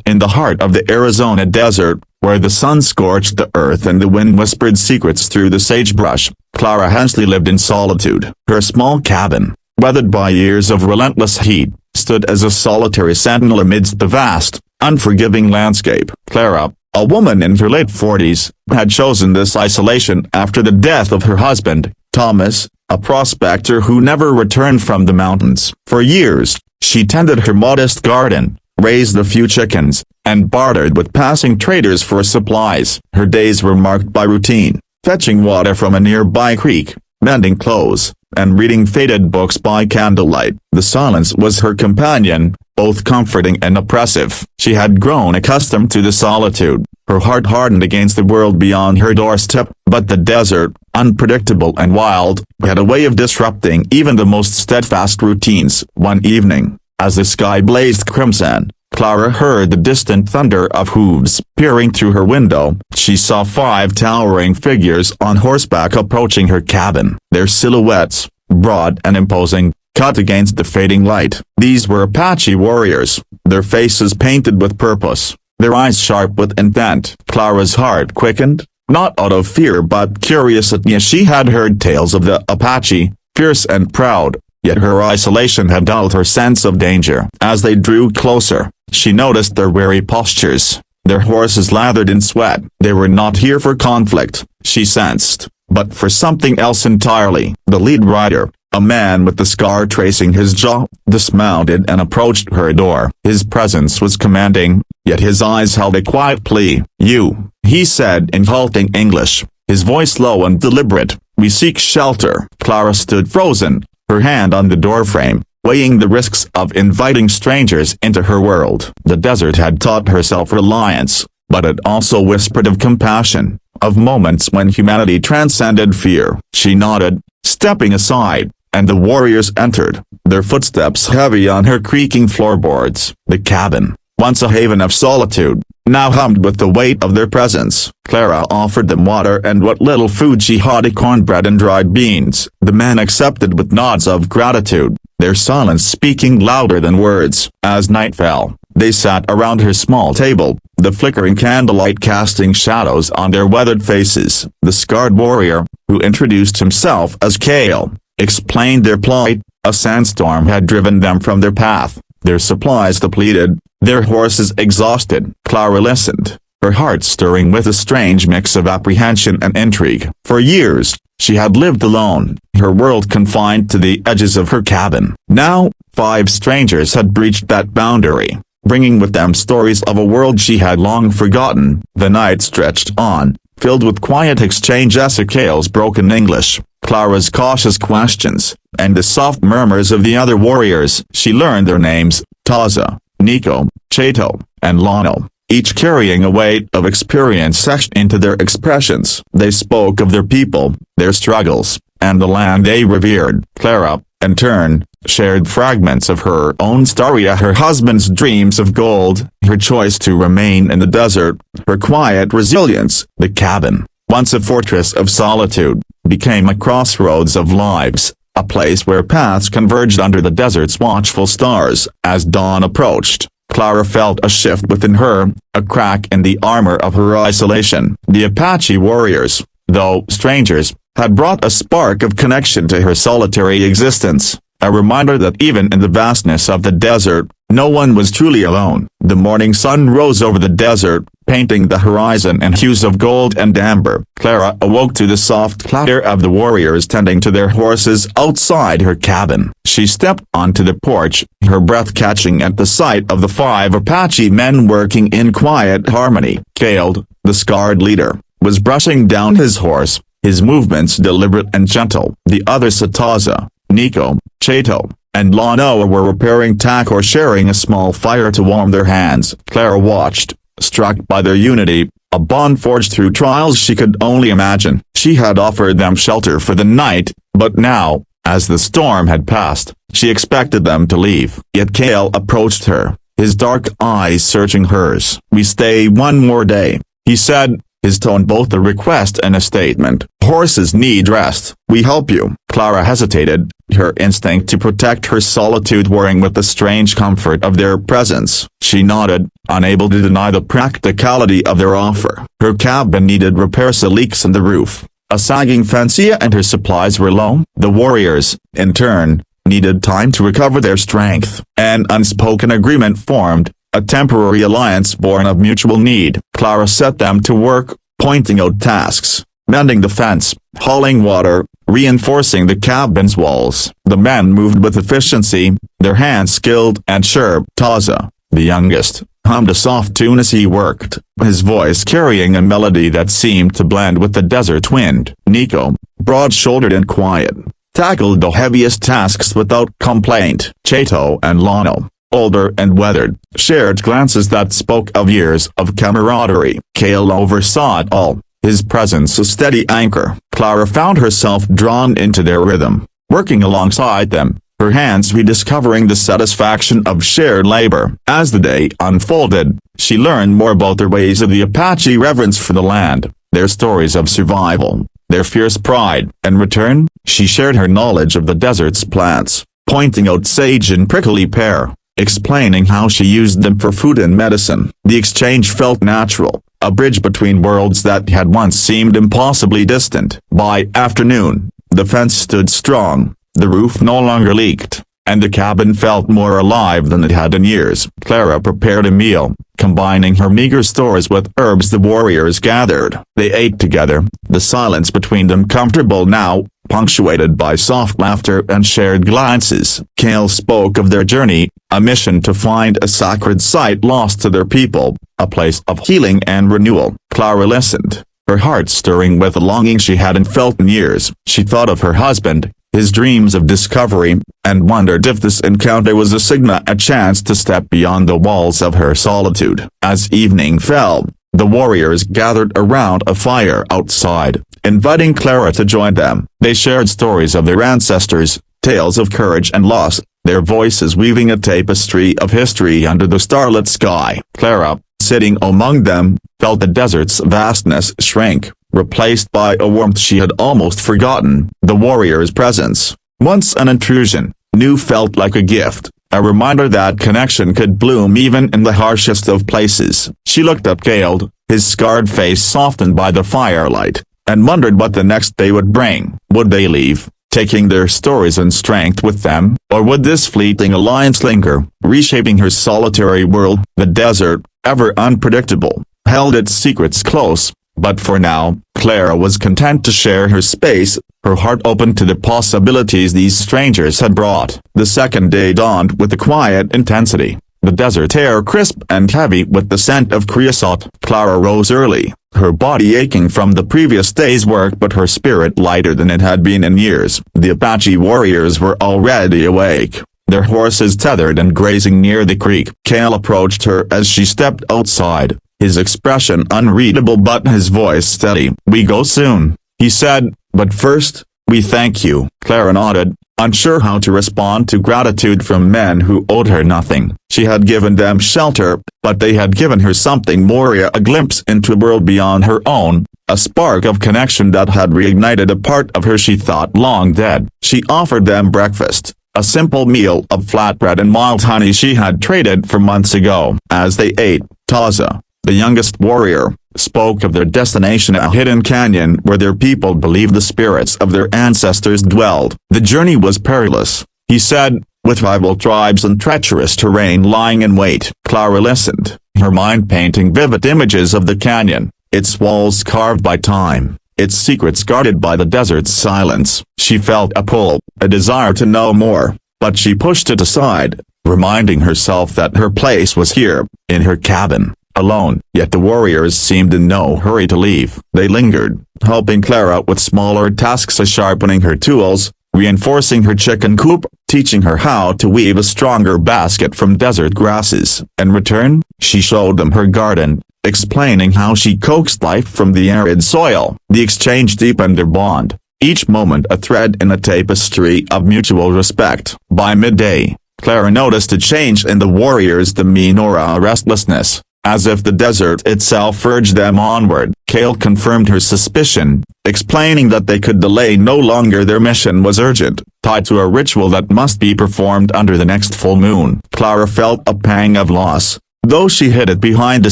In the heart of the Arizona desert, where the sun scorched the earth and the wind whispered secrets through the sagebrush, Clara Hensley lived in solitude. Her small cabin, weathered by years of relentless heat, stood as a solitary sentinel amidst the vast, unforgiving landscape. Clara, a woman in her late 40s, had chosen this isolation after the death of her husband, Thomas, a prospector who never returned from the mountains. For years, she tended her modest garden, raised a few chickens, and bartered with passing traders for supplies. Her days were marked by routine, fetching water from a nearby creek, mending clothes, and reading faded books by candlelight. The silence was her companion, both comforting and oppressive. She had grown accustomed to the solitude, her heart hardened against the world beyond her doorstep, but the desert, unpredictable and wild, had a way of disrupting even the most steadfast routines. One evening, as the sky blazed crimson, Clara heard the distant thunder of hooves. Peering through her window, she saw 5 towering figures on horseback approaching her cabin. Their silhouettes, broad and imposing, cut against the fading light. These were Apache warriors, their faces painted with purpose, their eyes sharp with intent. Clara's heart quickened, not out of fear but curiosity. She had heard tales of the Apache, fierce and proud, yet her isolation had dulled her sense of danger. As they drew closer, she noticed their wary postures, their horses lathered in sweat. They were not here for conflict, she sensed, but for something else entirely. The lead rider, a man with the scar tracing his jaw, dismounted and approached her door. His presence was commanding, yet his eyes held a quiet plea. "You," he said in halting English, his voice low and deliberate, "we seek shelter." Clara stood frozen, her hand on the doorframe, weighing the risks of inviting strangers into her world. The desert had taught her self-reliance, but it also whispered of compassion, of moments when humanity transcended fear. She nodded, stepping aside, and the warriors entered, their footsteps heavy on her creaking floorboards. The cabin, once a haven of solitude, now hummed with the weight of their presence. Clara offered them water and what little food she had, cornbread and dried beans. The men accepted with nods of gratitude, their silence speaking louder than words. As night fell, they sat around her small table, the flickering candlelight casting shadows on their weathered faces. The scarred warrior, who introduced himself as Kale, explained their plight. A sandstorm had driven them from their path, their supplies depleted, their horses exhausted. Clara listened, her heart stirring with a strange mix of apprehension and intrigue. For years, she had lived alone, her world confined to the edges of her cabin. Now, 5 strangers had breached that boundary, bringing with them stories of a world she had long forgotten. The night stretched on, filled with quiet exchanges, Kale's broken English, Clara's cautious questions, and the soft murmurs of the other warriors. She learned their names: Taza, Nico, Chato, and Lano, each carrying a weight of experience etched into their expressions. They spoke of their people, their struggles, and the land they revered. Clara, in turn, shared fragments of her own story, her husband's dreams of gold, her choice to remain in the desert, her quiet resilience. The cabin, once a fortress of solitude, became a crossroads of lives, a place where paths converged under the desert's watchful stars. As dawn approached, Clara felt a shift within her, a crack in the armor of her isolation. The Apache warriors, though strangers, had brought a spark of connection to her solitary existence, a reminder that even in the vastness of the desert, no one was truly alone. The morning sun rose over the desert, painting the horizon in hues of gold and amber. Clara awoke to the soft clatter of the warriors tending to their horses outside her cabin. She stepped onto the porch, her breath catching at the sight of the 5 Apache men working in quiet harmony. Kale, the scarred leader, was brushing down his horse, his movements deliberate and gentle. The others, Taza, Nico, Chato, and Lano, were repairing tack or sharing a small fire to warm their hands. Clara watched, struck by their unity, a bond forged through trials she could only imagine. She had offered them shelter for the night, but now, as the storm had passed, she expected them to leave. Yet Kale approached her, his dark eyes searching hers. "We stay one more day," he said, his tone both a request and a statement. "Horses need rest. We help you." Clara hesitated, her instinct to protect her solitude warring with the strange comfort of their presence. She nodded, unable to deny the practicality of their offer. Her cabin needed repairs, leaks in the roof, a sagging fence, and her supplies were low. The warriors, in turn, needed time to recover their strength. An unspoken agreement formed, a temporary alliance born of mutual need. Clara set them to work, pointing out tasks, mending the fence, hauling water, reinforcing the cabin's walls. The men moved with efficiency, their hands skilled and sure. Taza, the youngest, hummed a soft tune as he worked, his voice carrying a melody that seemed to blend with the desert wind. Nico, broad-shouldered and quiet, tackled the heaviest tasks without complaint. Chato and Lano, older and weathered, shared glances that spoke of years of camaraderie. Kale oversaw it all, his presence a steady anchor. Clara found herself drawn into their rhythm, working alongside them, her hands rediscovering the satisfaction of shared labor. As the day unfolded, she learned more about their ways of the Apache reverence for the land, their stories of survival, their fierce pride. In return, she shared her knowledge of the desert's plants, pointing out sage and prickly pear, explaining how she used them for food and medicine. The exchange felt natural, a bridge between worlds that had once seemed impossibly distant. By afternoon, the fence stood strong, the roof no longer leaked, and the cabin felt more alive than it had in years. Clara prepared a meal, combining her meager stores with herbs the warriors gathered. They ate together, the silence between them comfortable now, punctuated by soft laughter and shared glances. Kale spoke of their journey, a mission to find a sacred site lost to their people, a place of healing and renewal. Clara listened, her heart stirring with a longing she hadn't felt in years. She thought of her husband, his dreams of discovery, and wondered if this encounter was a chance to step beyond the walls of her solitude. As evening fell, the warriors gathered around a fire outside, inviting Clara to join them. They shared stories of their ancestors, tales of courage and loss, their voices weaving a tapestry of history under the starlit sky. Clara, sitting among them, felt the desert's vastness shrink, replaced by a warmth she had almost forgotten. The warrior's presence, once an intrusion, now felt like a gift, a reminder that connection could bloom even in the harshest of places. She looked at Gale, his scarred face softened by the firelight, and wondered what the next day would bring. Would they leave, taking their stories and strength with them, or would this fleeting alliance linger, reshaping her solitary world? The desert, ever unpredictable, held its secrets close, but for now, Clara was content to share her space, her heart open to the possibilities these strangers had brought. The second day dawned with a quiet intensity, the desert air crisp and heavy with the scent of creosote. Clara rose early, her body aching from the previous day's work but her spirit lighter than it had been in years. The Apache warriors were already awake, their horses tethered and grazing near the creek. Kale approached her as she stepped outside, his expression unreadable but his voice steady. "We go soon," he said, "but first, we thank you." Clara nodded, unsure how to respond to gratitude from men who owed her nothing. She had given them shelter, but they had given her something more, a glimpse into a world beyond her own, a spark of connection that had reignited a part of her she thought long dead. She offered them breakfast, a simple meal of flatbread and mild honey she had traded for months ago. As they ate, Taza, the youngest warrior, spoke of their destination, a hidden canyon where their people believed the spirits of their ancestors dwelled. The journey was perilous, he said, with rival tribes and treacherous terrain lying in wait. Clara listened, her mind painting vivid images of the canyon, its walls carved by time, its secrets guarded by the desert's silence. She felt a pull, a desire to know more, but she pushed it aside, reminding herself that her place was here, in her cabin, alone. Yet the warriors seemed in no hurry to leave. They lingered, helping Clara with smaller tasks, sharpening her tools, reinforcing her chicken coop, teaching her how to weave a stronger basket from desert grasses. In return, she showed them her garden, explaining how she coaxed life from the arid soil. The exchange deepened their bond, each moment a thread in a tapestry of mutual respect. By midday, Clara noticed a change in the warriors' demeanor, a restlessness, as if the desert itself urged them onward. Kale confirmed her suspicion, explaining that they could delay no longer. Their mission was urgent, tied to a ritual that must be performed under the next full moon. Clara felt a pang of loss, though she hid it behind a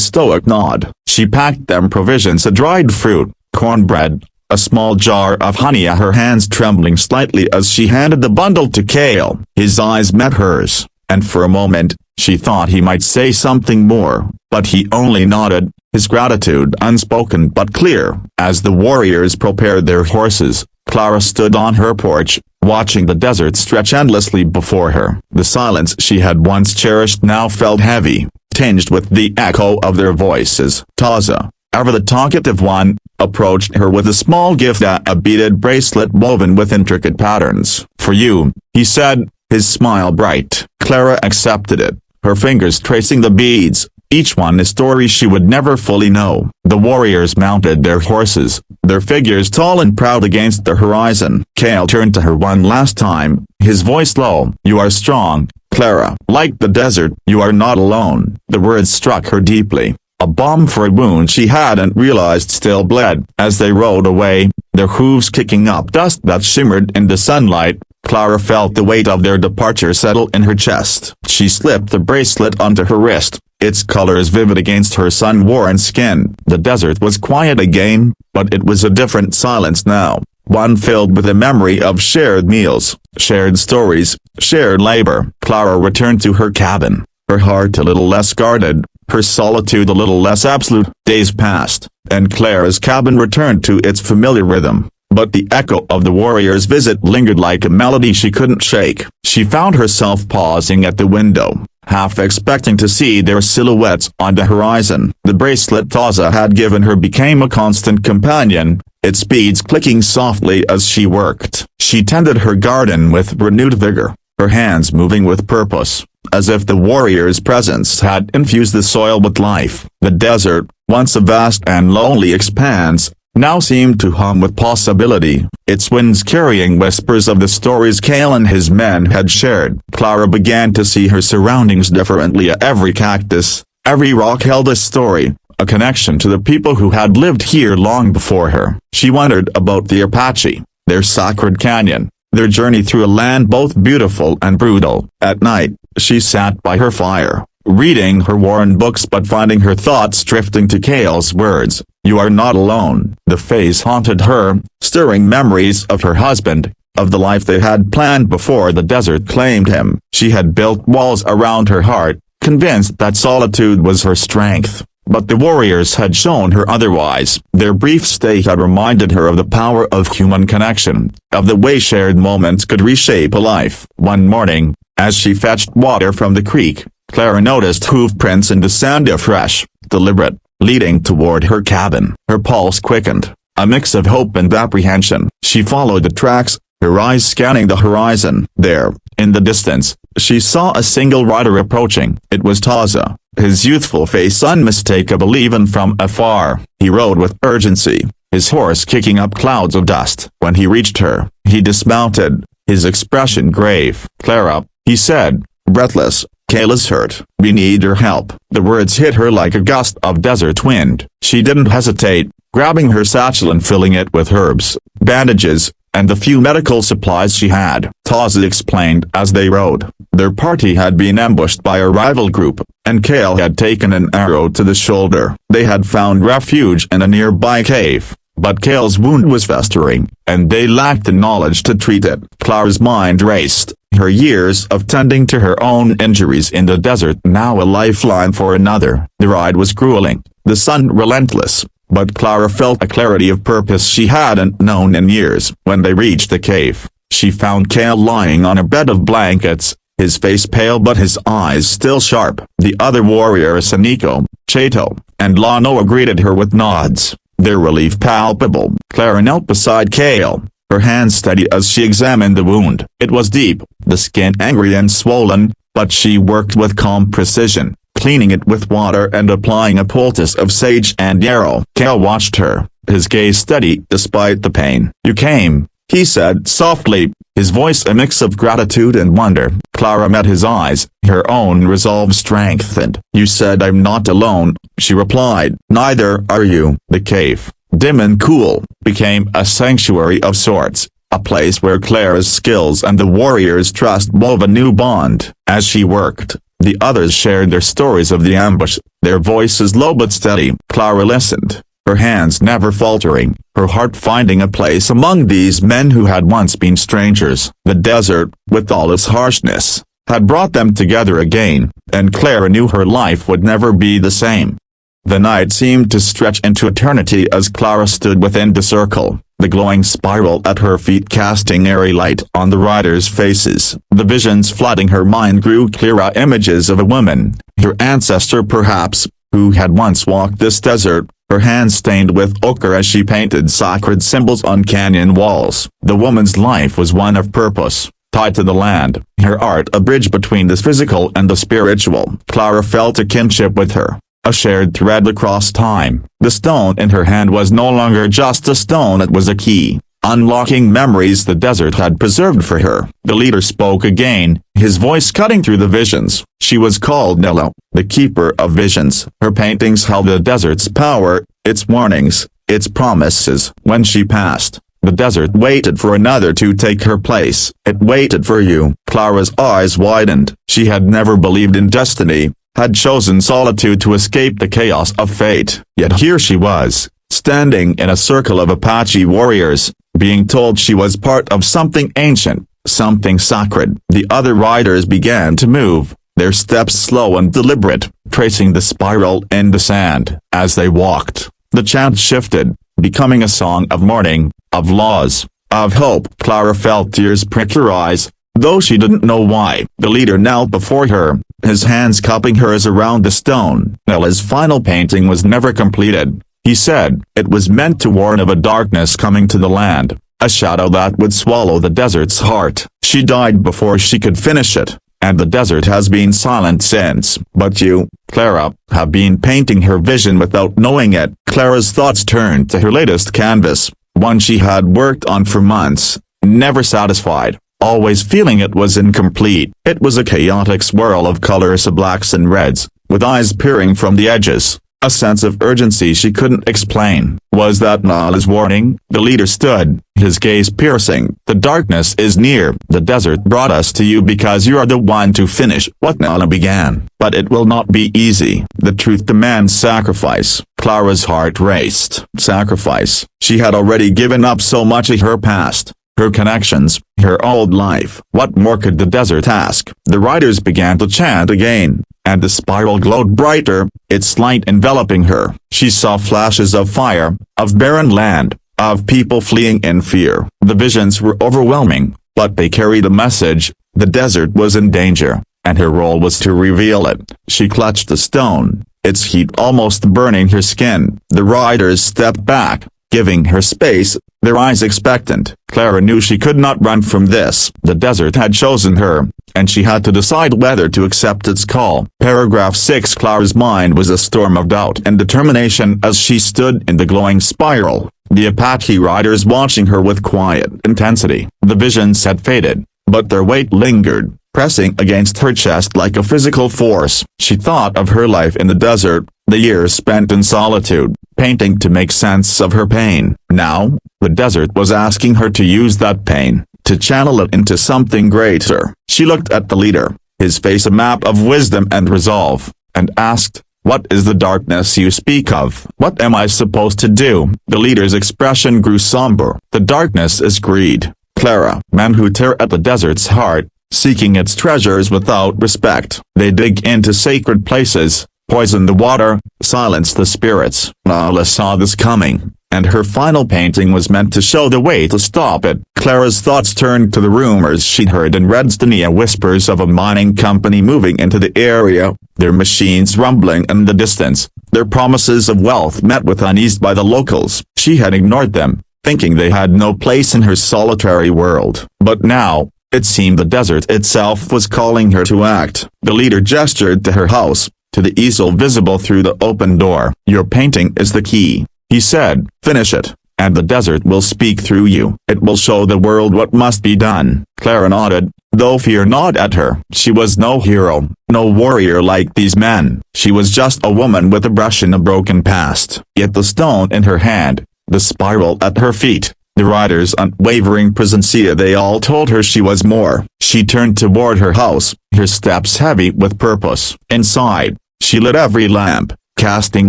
stoic nod. She packed them provisions: a dried fruit, cornbread, a small jar of honey, her hands trembling slightly as she handed the bundle to Kale. His eyes met hers, and for a moment, she thought he might say something more, but he only nodded, his gratitude unspoken but clear. As the warriors prepared their horses, Clara stood on her porch, watching the desert stretch endlessly before her. The silence she had once cherished now felt heavy, tinged with the echo of their voices. Taza, ever the talkative one, approached her with a small gift, a beaded bracelet woven with intricate patterns. "For you," he said, his smile bright. Clara accepted it, her fingers tracing the beads, each one a story she would never fully know. The warriors mounted their horses, their figures tall and proud against the horizon. Kale turned to her one last time, his voice low. "You are strong, Clara. Like the desert, you are not alone." The words struck her deeply, a balm for a wound she hadn't realized still bled. As they rode away, their hooves kicking up dust that shimmered in the sunlight, Clara felt the weight of their departure settle in her chest. She slipped the bracelet onto her wrist, its colors vivid against her sun-worn skin. The desert was quiet again, but it was a different silence now, one filled with the memory of shared meals, shared stories, shared labor. Clara returned to her cabin, her heart a little less guarded, her solitude a little less absolute. Days passed, and Clara's cabin returned to its familiar rhythm. But the echo of the warrior's visit lingered like a melody she couldn't shake. She found herself pausing at the window, half expecting to see their silhouettes on the horizon. The bracelet Taza had given her became a constant companion, its beads clicking softly as she worked. She tended her garden with renewed vigor, her hands moving with purpose, as if the warrior's presence had infused the soil with life. The desert, once a vast and lonely expanse, now seemed to hum with possibility, its winds carrying whispers of the stories Kale and his men had shared. Clara began to see her surroundings differently. Every cactus, every rock held a story, a connection to the people who had lived here long before her. She wondered about the Apache, their sacred canyon, their journey through a land both beautiful and brutal. At night, she sat by her fire, reading her worn books but finding her thoughts drifting to Kale's words. "You are not alone." The face haunted her, stirring memories of her husband, of the life they had planned before the desert claimed him. She had built walls around her heart, convinced that solitude was her strength. But the warriors had shown her otherwise. Their brief stay had reminded her of the power of human connection, of the way shared moments could reshape a life. One morning, as she fetched water from the creek, Clara noticed hoof prints in the sand, fresh, deliberate, leading toward her cabin. Her pulse quickened, a mix of hope and apprehension. She followed the tracks, her eyes scanning the horizon. There, in the distance, she saw a single rider approaching. It was Taza, his youthful face unmistakable even from afar. He rode with urgency, his horse kicking up clouds of dust. When he reached her, he dismounted, his expression grave. "Clara," he said, breathless, "Kale is hurt. We need your help." The words hit her like a gust of desert wind. She didn't hesitate, grabbing her satchel and filling it with herbs, bandages, and the few medical supplies she had. Taza explained as they rode. Their party had been ambushed by a rival group, and Kale had taken an arrow to the shoulder. They had found refuge in a nearby cave, but Kale's wound was festering, and they lacked the knowledge to treat it. Clara's mind raced, her years of tending to her own injuries in the desert now a lifeline for another. The ride was grueling, the sun relentless, but Clara felt a clarity of purpose she hadn't known in years. When they reached the cave, she found Kale lying on a bed of blankets, his face pale but his eyes still sharp. The other warriors, Aniko, Chato, and Lanoa, greeted her with nods, their relief palpable. Clara knelt beside Kale, her hands steady as she examined the wound. It was deep, the skin angry and swollen, but she worked with calm precision, cleaning it with water and applying a poultice of sage and yarrow. Kale watched her, his gaze steady despite the pain. "You came," he said softly, his voice a mix of gratitude and wonder. Clara met his eyes, her own resolve strengthened. "You said I'm not alone," she replied. "Neither are you." The cave, dim and cool, became a sanctuary of sorts, a place where Clara's skills and the warrior's trust wove a new bond. As she worked, the others shared their stories of the ambush, their voices low but steady. Clara listened, her hands never faltering, her heart finding a place among these men who had once been strangers. The desert, with all its harshness, had brought them together again, and Clara knew her life would never be the same. The night seemed to stretch into eternity as Clara stood within the circle, the glowing spiral at her feet casting airy light on the riders' faces. The visions flooding her mind grew clearer, images of a woman, her ancestor perhaps, who had once walked this desert, her hands stained with ochre as she painted sacred symbols on canyon walls. The woman's life was one of purpose, tied to the land, her art a bridge between the physical and the spiritual. Clara felt a kinship with her, a shared thread across time. The stone in her hand was no longer just a stone, it was a key, unlocking memories the desert had preserved for her. The leader spoke again, his voice cutting through the visions. She was called Nella, the keeper of visions. Her paintings held the desert's power, its warnings, its promises. When she passed, the desert waited for another to take her place. It waited for you. Clara's eyes widened. She had never believed in destiny, had chosen solitude to escape the chaos of fate. Yet here she was, standing in a circle of Apache warriors, being told she was part of something ancient, something sacred. The other riders began to move, their steps slow and deliberate, tracing the spiral in the sand. As they walked, the chant shifted, becoming a song of mourning, of loss, of hope. Clara felt tears prick her eyes, though she didn't know why. The leader knelt before her, his hands cupping hers around the stone. Nella's final painting was never completed, he said. It was meant to warn of a darkness coming to the land, a shadow that would swallow the desert's heart. She died before she could finish it, and the desert has been silent since. But you, Clara, have been painting her vision without knowing it. Clara's thoughts turned to her latest canvas, one she had worked on for months, never satisfied, always feeling it was incomplete. It was a chaotic swirl of colors, blacks and reds, with eyes peering from the edges, a sense of urgency she couldn't explain. Was that Nala's warning? The leader stood, his gaze piercing. The darkness is near. The desert brought us to you because you are the one to finish what Nala began. But it will not be easy. The truth demands sacrifice. Clara's heart raced. Sacrifice. She had already given up so much of her past, her connections, her old life. What more could the desert ask? The riders began to chant again, and the spiral glowed brighter, its light enveloping her. She saw flashes of fire, of barren land, of people fleeing in fear. The visions were overwhelming, but they carried a message. The desert was in danger, and her role was to reveal it. She clutched the stone, its heat almost burning her skin. The riders stepped back, giving her space, their eyes expectant. Clara knew she could not run from this. The desert had chosen her, and she had to decide whether to accept its call. Paragraph 6. Clara's mind was a storm of doubt and determination as she stood in the glowing spiral, the Apache riders watching her with quiet intensity. The visions had faded, but their weight lingered, pressing against her chest like a physical force. She thought of her life in the desert, the years spent in solitude, painting to make sense of her pain. Now, the desert was asking her to use that pain, to channel it into something greater. She looked at the leader, his face a map of wisdom and resolve, and asked, "What is the darkness you speak of? What am I supposed to do?" The leader's expression grew somber. "The darkness is greed, Clara. Men who tear at the desert's heart, seeking its treasures without respect. They dig into sacred places, poison the water, silence the spirits." Nala saw this coming, and her final painting was meant to show the way to stop it. Clara's thoughts turned to the rumors she'd heard in Redstania, whispers of a mining company moving into the area, their machines rumbling in the distance, their promises of wealth met with unease by the locals. She had ignored them, thinking they had no place in her solitary world. But now, it seemed the desert itself was calling her to act. The leader gestured to her house, to the easel visible through the open door. "Your painting is the key," he said. "Finish it, and the desert will speak through you. It will show the world what must be done. Clara nodded, though fear gnawed at her. She was no hero, no warrior like these men. She was just a woman with a brush and a broken past. Yet the stone in her hand, the spiral at her feet, the rider's unwavering presence, they all told her she was more. She turned toward her house, her steps heavy with purpose. Inside, she lit every lamp, casting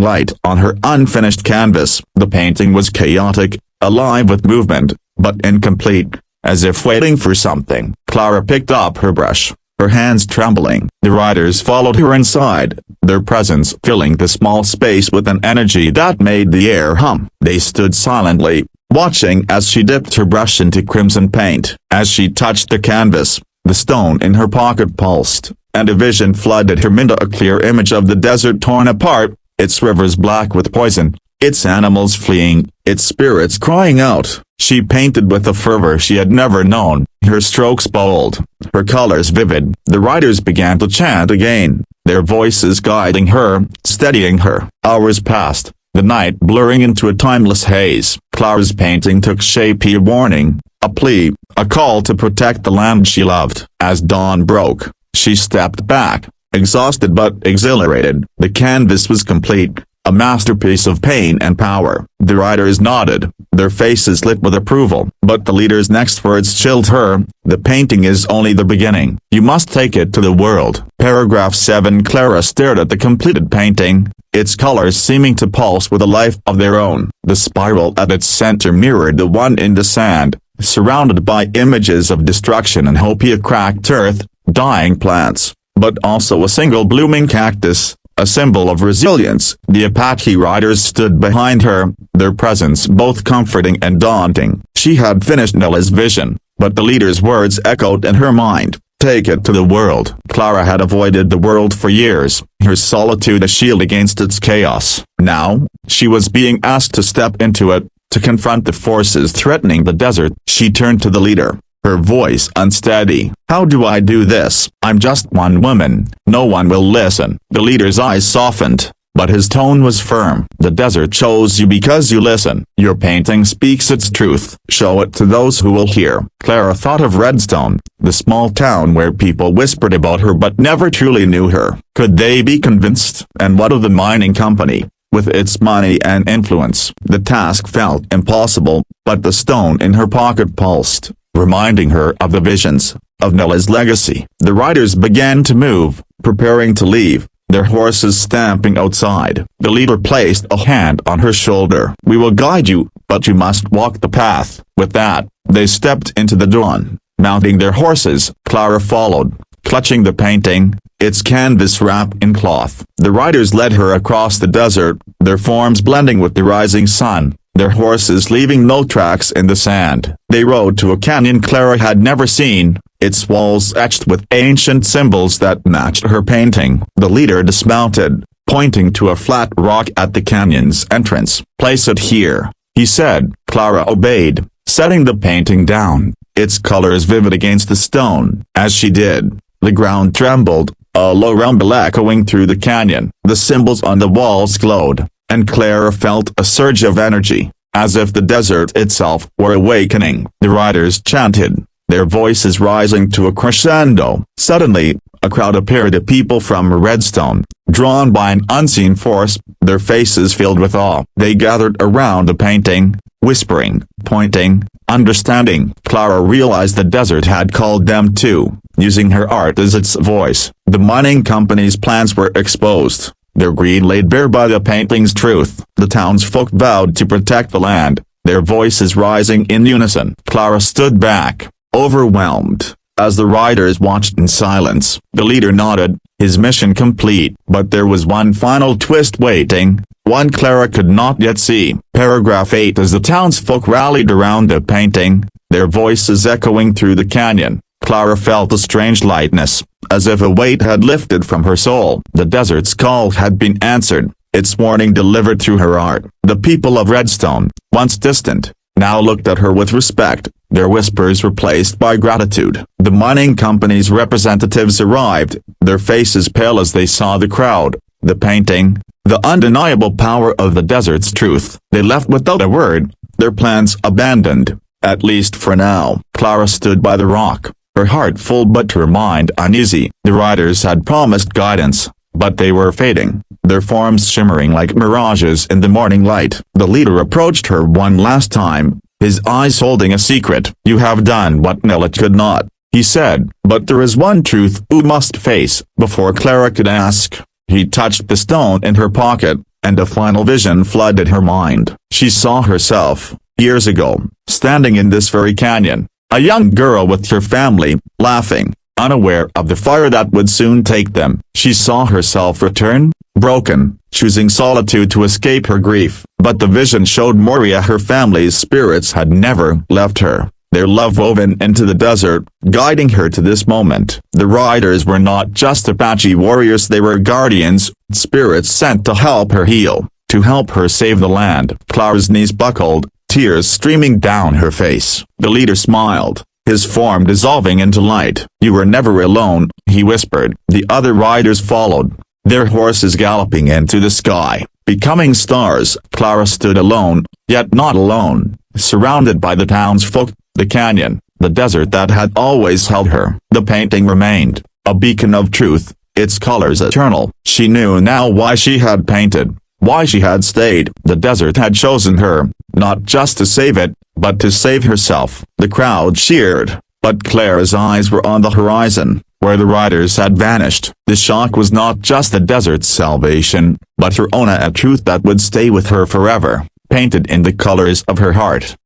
light on her unfinished canvas. The painting was chaotic, alive with movement, but incomplete, as if waiting for something. Clara picked up her brush, her hands trembling. The riders followed her inside, their presence filling the small space with an energy that made the air hum. They stood silently, watching as she dipped her brush into crimson paint. As she touched the canvas, the stone in her pocket pulsed, and a vision flooded her mind, a clear image of the desert torn apart, its rivers black with poison, its animals fleeing, its spirits crying out. She painted with a fervor she had never known, her strokes bold, her colors vivid. The riders began to chant again, their voices guiding her, steadying her. Hours passed, the night blurring into a timeless haze. Clara's painting took shape, a warning, a plea, a call to protect the land she loved. As dawn broke, she stepped back, exhausted but exhilarated. The canvas was complete, a masterpiece of pain and power. The riders nodded, their faces lit with approval. But the leader's next words chilled her. The painting is only the beginning. You must take it to the world. Paragraph 7. Clara stared at the completed painting, its colors seeming to pulse with a life of their own. The spiral at its center mirrored the one in the sand, surrounded by images of destruction and hope, a cracked earth, dying plants, but also a single blooming cactus, a symbol of resilience. The Apache riders stood behind her, their presence both comforting and daunting. She had finished Nella's vision, but the leader's words echoed in her mind. Take it to the world. Clara had avoided the world for years, her solitude a shield against its chaos. Now, she was being asked to step into it, to confront the forces threatening the desert. She turned to the leader, her voice unsteady. How do I do this? I'm just one woman. No one will listen. The leader's eyes softened, but his tone was firm. The desert chose you because you listen. Your painting speaks its truth. Show it to those who will hear. Clara thought of Redstone, the small town where people whispered about her but never truly knew her. Could they be convinced? And what of the mining company? With its money and influence, the task felt impossible, but the stone in her pocket pulsed, reminding her of the visions, of Nella's legacy. The riders began to move, preparing to leave, their horses stamping outside. The leader placed a hand on her shoulder. We will guide you, but you must walk the path. With that, they stepped into the dawn, mounting their horses. Clara followed, clutching the painting, its canvas wrapped in cloth. The riders led her across the desert, their forms blending with the rising sun, their horses leaving no tracks in the sand. They rode to a canyon Clara had never seen, its walls etched with ancient symbols that matched her painting. The leader dismounted, pointing to a flat rock at the canyon's entrance. Place it here, he said. Clara obeyed, setting the painting down, its colors vivid against the stone. As she did, the ground trembled, a low rumble echoing through the canyon. The symbols on the walls glowed, and Clara felt a surge of energy, as if the desert itself were awakening. The riders chanted, their voices rising to a crescendo. Suddenly, a crowd appeared of people from Redstone, drawn by an unseen force, their faces filled with awe. They gathered around the painting, whispering, pointing, understanding. Clara realized the desert had called them too, using her art as its voice. The mining company's plans were exposed, their greed laid bare by the painting's truth. The townsfolk vowed to protect the land, their voices rising in unison. Clara stood back, overwhelmed, as the riders watched in silence. The leader nodded, his mission complete. But there was one final twist waiting, one Clara could not yet see. Paragraph 8. As the townsfolk rallied around the painting, their voices echoing through the canyon, Clara felt a strange lightness, as if a weight had lifted from her soul. The desert's call had been answered, its warning delivered through her art. The people of Redstone, once distant, now looked at her with respect, their whispers replaced by gratitude. The mining company's representatives arrived, their faces pale as they saw the crowd, the painting, the undeniable power of the desert's truth. They left without a word, their plans abandoned, at least for now. Clara stood by the rock, her heart full but her mind uneasy. The riders had promised guidance, but they were fading, their forms shimmering like mirages in the morning light. The leader approached her one last time, his eyes holding a secret. "You have done what Millet could not," he said, "but there is one truth you must face." Before Clara could ask, he touched the stone in her pocket, and a final vision flooded her mind. She saw herself, years ago, standing in this very canyon, a young girl with her family, laughing, unaware of the fire that would soon take them. She saw herself return, broken, choosing solitude to escape her grief. But the vision showed Moria her family's spirits had never left her, their love woven into the desert, guiding her to this moment. The riders were not just Apache warriors, they were guardians, spirits sent to help her heal, to help her save the land. Clara's knees buckled, tears streaming down her face. The leader smiled, his form dissolving into light. "You were never alone," he whispered. The other riders followed, their horses galloping into the sky, becoming stars. Clara stood alone, yet not alone, surrounded by the townsfolk, the canyon, the desert that had always held her. The painting remained, a beacon of truth, its colors eternal. She knew now why she had painted, why she had stayed. The desert had chosen her, not just to save it, but to save herself. The crowd cheered, but Clara's eyes were on the horizon, where the riders had vanished. The shock was not just the desert's salvation, but her own, a truth that would stay with her forever, painted in the colors of her heart.